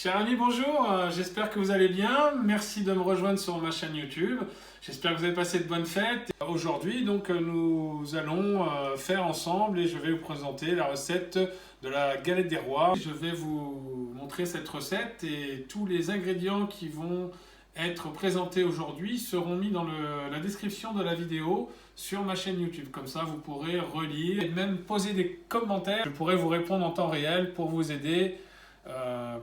Chers amis, bonjour, j'espère que vous allez bien. Merci de me rejoindre sur ma chaîne YouTube. J'espère que vous avez passé de bonnes fêtes. Aujourd'hui, donc, nous allons faire ensemble et je vais vous présenter la recette de la galette des rois. Je vais vous montrer cette recette et tous les ingrédients qui vont être présentés aujourd'hui seront mis dans la description de la vidéo sur ma chaîne YouTube. Comme ça, vous pourrez relire et même poser des commentaires. Je pourrai vous répondre en temps réel pour vous aider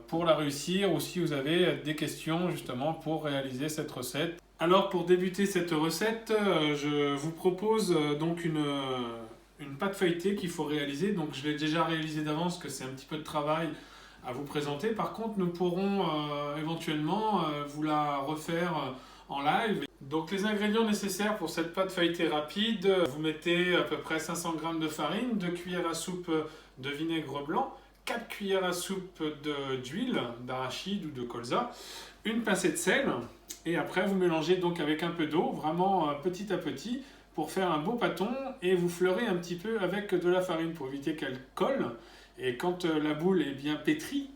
pour la réussir, ou si vous avez des questions justement pour réaliser cette recette. Alors pour débuter cette recette, je vous propose donc une pâte feuilletée qu'il faut réaliser. Donc je l'ai déjà réalisée d'avance, que c'est un petit peu de travail à vous présenter. Par contre, nous pourrons éventuellement vous la refaire en live. Donc les ingrédients nécessaires pour cette pâte feuilletée rapide, vous mettez à peu près 500 g de farine, 2 cuillères à soupe de vinaigre blanc, 4 cuillères à soupe d'huile, d'arachide ou de colza, une pincée de sel, et après vous mélangez donc avec un peu d'eau, vraiment petit à petit, pour faire un beau pâton, et vous fleurez un petit peu avec de la farine pour éviter qu'elle colle. Et quand la boule est bien pétrie,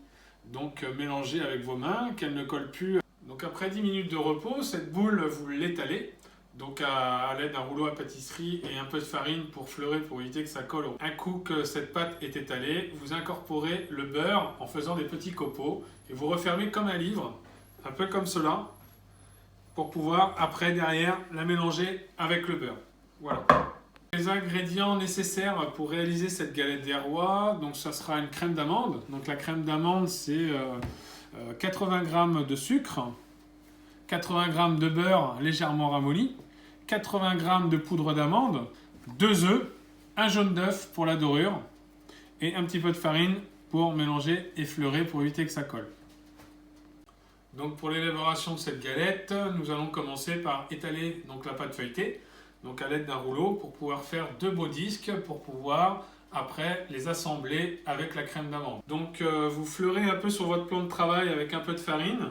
donc mélangez avec vos mains, qu'elle ne colle plus. Donc après 10 minutes de repos, cette boule vous l'étalez. Donc à l'aide d'un rouleau à pâtisserie et un peu de farine pour fleurer, pour éviter que ça colle. Un coup que cette pâte est étalée, vous incorporez le beurre en faisant des petits copeaux et vous refermez comme un livre, un peu comme cela, pour pouvoir après derrière la mélanger avec le beurre. Voilà. Les ingrédients nécessaires pour réaliser cette galette des rois, donc ça sera une crème d'amande. Donc la crème d'amande, c'est 80 g de sucre, 80 g de beurre légèrement ramolli, 80 g de poudre d'amande, 2 œufs, un jaune d'œuf pour la dorure et un petit peu de farine pour mélanger et fleurer pour éviter que ça colle. Donc pour l'élaboration de cette galette, nous allons commencer par étaler donc la pâte feuilletée, donc à l'aide d'un rouleau, pour pouvoir faire 2 beaux disques pour pouvoir après les assembler avec la crème d'amande. Donc vous fleurez un peu sur votre plan de travail avec un peu de farine.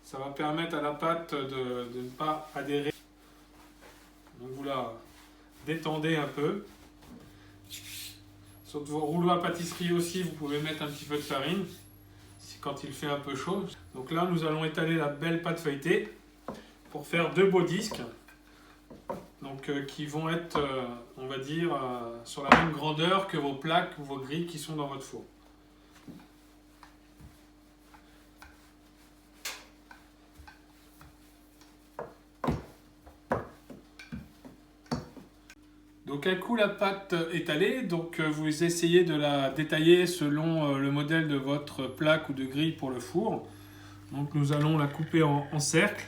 Ça va permettre à la pâte de ne pas adhérer. Donc vous la détendez un peu. Sur vos rouleaux à pâtisserie aussi, vous pouvez mettre un petit peu de farine quand il fait un peu chaud. Donc là, nous allons étaler la belle pâte feuilletée pour faire 2 beaux disques. Donc qui vont être, on va dire, sur la même grandeur que vos plaques ou vos grilles qui sont dans votre four. Donc un coup la pâte étalée, donc vous essayez de la détailler selon le modèle de votre plaque ou de grille pour le four. Donc nous allons la couper en cercle.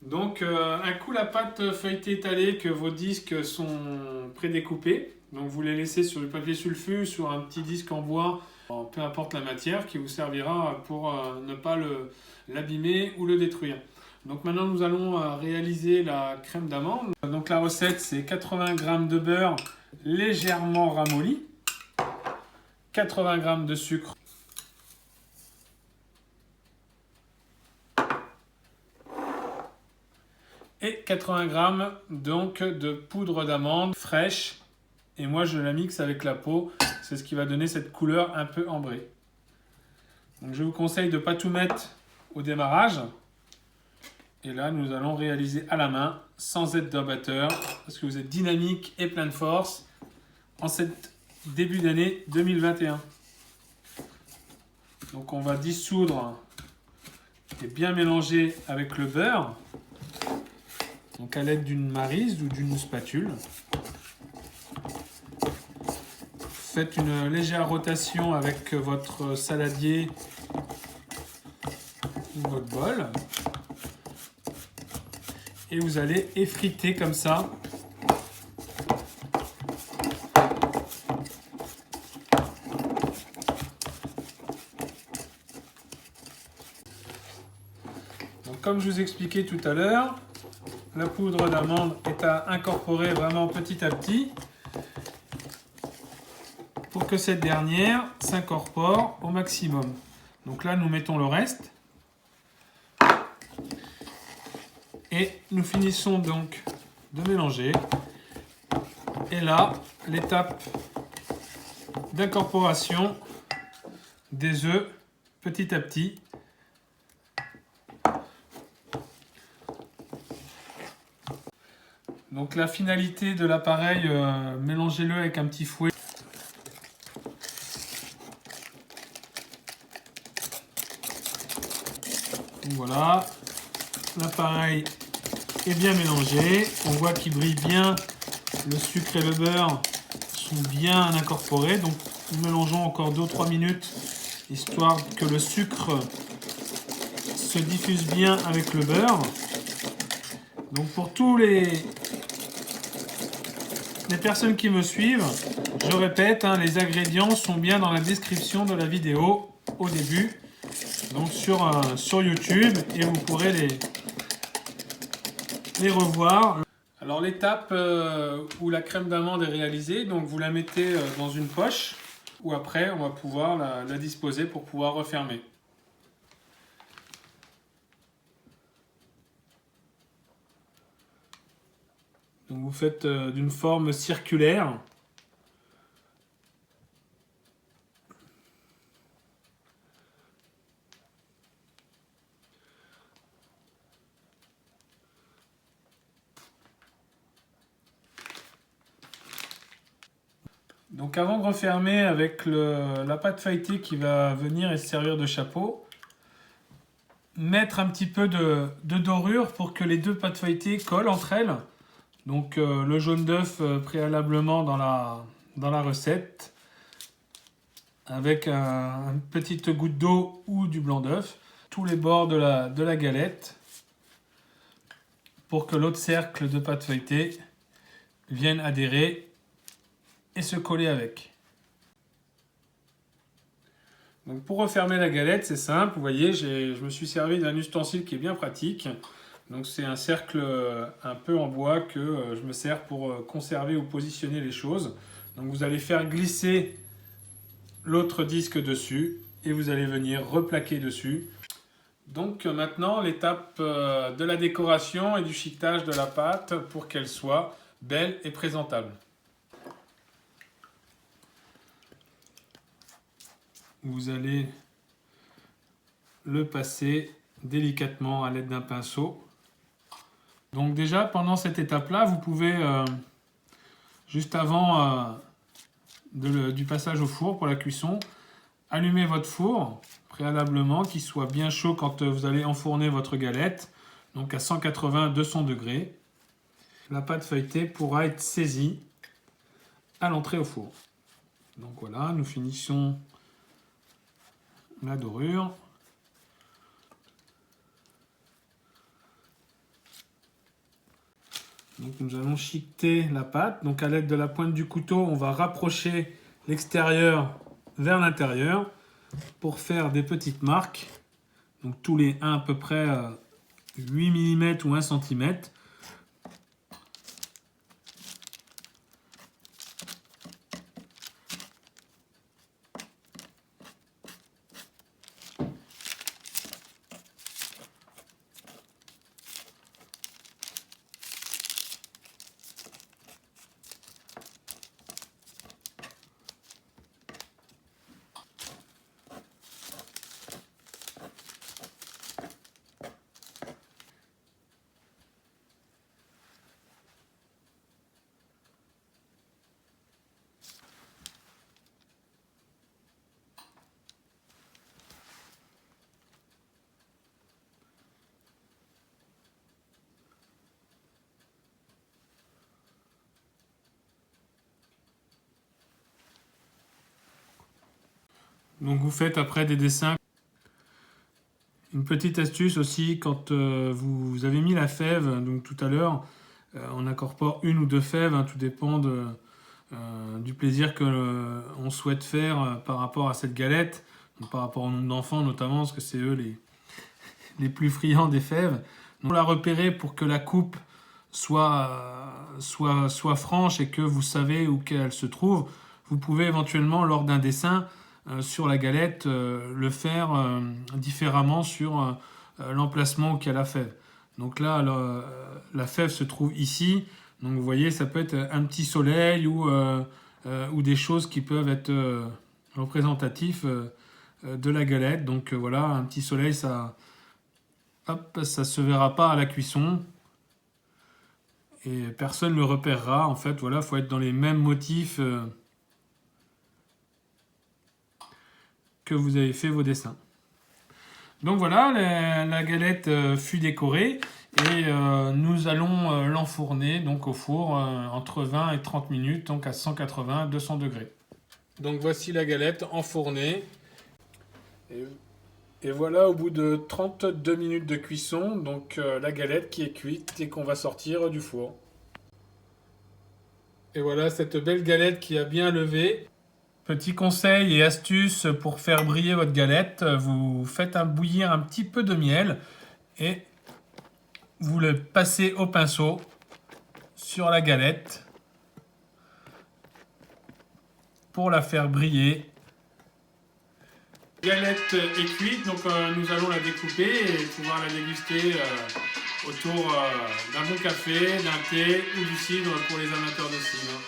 Donc un coup la pâte feuilletée étalée, que vos disques sont prédécoupés, donc vous les laissez sur du papier sulfu, sur un petit disque en bois, peu importe la matière, qui vous servira pour ne pas l'abîmer ou le détruire. Donc maintenant nous allons réaliser la crème d'amande. Donc la recette, c'est 80 g de beurre légèrement ramolli, 80 g de sucre, et 80 g donc de poudre d'amande fraîche. Et moi je la mixe avec la peau, c'est ce qui va donner cette couleur un peu ambrée. Donc je vous conseille de ne pas tout mettre au démarrage. Et là, nous allons réaliser à la main, sans aide d'un batteur, parce que vous êtes dynamique et plein de force en cette début d'année 2021. Donc on va dissoudre et bien mélanger avec le beurre, donc à l'aide d'une maryse ou d'une spatule. Faites une légère rotation avec votre saladier ou votre bol. Et vous allez effriter comme ça. Donc, comme je vous expliquais tout à l'heure, la poudre d'amande est à incorporer vraiment petit à petit pour que cette dernière s'incorpore au maximum. Donc là, nous mettons le reste. Et nous finissons donc de mélanger. Et là, l'étape d'incorporation des œufs petit à petit. Donc la finalité de l'appareil, mélangez-le avec un petit fouet. Donc voilà, l'appareil est bien mélangé. On voit qu'il brille bien, le sucre et le beurre sont bien incorporés. Donc nous mélangeons encore 2 ou 3 minutes, histoire que le sucre se diffuse bien avec le beurre. Donc pour tous les personnes qui me suivent, je répète, les ingrédients sont bien dans la description de la vidéo au début, donc sur YouTube, et vous pourrez les revoir. Alors l'étape où la crème d'amande est réalisée, donc vous la mettez dans une poche, où après on va pouvoir la disposer pour pouvoir refermer. Donc vous faites d'une forme circulaire. Donc avant de refermer avec la pâte feuilletée qui va venir et se servir de chapeau, mettre un petit peu de dorure pour que les deux pâtes feuilletées collent entre elles. Donc le jaune d'œuf préalablement dans la recette, avec une petite goutte d'eau ou du blanc d'œuf, tous les bords de la galette, pour que l'autre cercle de pâte feuilletée vienne adhérer et se coller avec. Donc pour refermer la galette, c'est simple, vous voyez, je me suis servi d'un ustensile qui est bien pratique. Donc c'est un cercle un peu en bois que je me sers pour conserver ou positionner les choses. Donc vous allez faire glisser l'autre disque dessus et vous allez venir replaquer dessus. Donc maintenant l'étape de la décoration et du chiquetage de la pâte pour qu'elle soit belle et présentable. Vous allez le passer délicatement à l'aide d'un pinceau. Donc déjà, pendant cette étape-là, vous pouvez, juste avant du passage au four pour la cuisson, allumer votre four préalablement, qu'il soit bien chaud quand vous allez enfourner votre galette, donc à 180-200 degrés. La pâte feuilletée pourra être saisie à l'entrée au four. Donc voilà, nous finissons la dorure. Donc nous allons chiqueter la pâte. Donc à l'aide de la pointe du couteau, on va rapprocher l'extérieur vers l'intérieur pour faire des petites marques. Donc tous les 1 à peu près 8 mm ou 1 cm. Donc vous faites après des dessins. Une petite astuce aussi, quand vous avez mis la fève, donc tout à l'heure, on incorpore 1 ou 2 fèves, tout dépend du plaisir qu'on souhaite faire par rapport à cette galette, donc par rapport au nombre d'enfants notamment, parce que c'est eux les plus friands des fèves. Donc, pour la repérer pour que la coupe soit franche et que vous savez où qu'elle se trouve, vous pouvez éventuellement, lors d'un dessin, sur la galette, le faire différemment sur l'emplacement où il y a la fève. Donc là, la fève se trouve ici. Donc vous voyez, ça peut être un petit soleil ou des choses qui peuvent être représentatifs de la galette. Donc voilà, un petit soleil, ça se verra pas à la cuisson. Et personne ne le repérera. En fait, voilà, il faut être dans les mêmes motifs que vous avez fait vos dessins. Donc voilà, la galette fut décorée et nous allons l'enfourner donc au four entre 20 et 30 minutes, donc à 180-200 degrés. Donc voici la galette enfournée. Et voilà, au bout de 32 minutes de cuisson, donc la galette qui est cuite et qu'on va sortir du four. Et voilà cette belle galette qui a bien levé. Petit conseil et astuce pour faire briller votre galette, vous faites bouillir un petit peu de miel et vous le passez au pinceau sur la galette pour la faire briller. La galette est cuite, donc nous allons la découper et pouvoir la déguster autour d'un bon café, d'un thé ou du cidre pour les amateurs de cidre.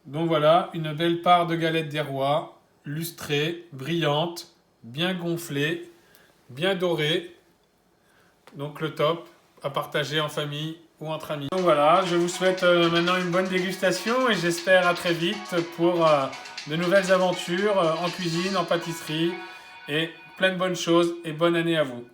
Donc voilà, une belle part de galette des rois, lustrée, brillante, bien gonflée, bien dorée. Donc le top à partager en famille ou entre amis. Donc voilà, je vous souhaite maintenant une bonne dégustation et j'espère à très vite pour de nouvelles aventures en cuisine, en pâtisserie et plein de bonnes choses et bonne année à vous.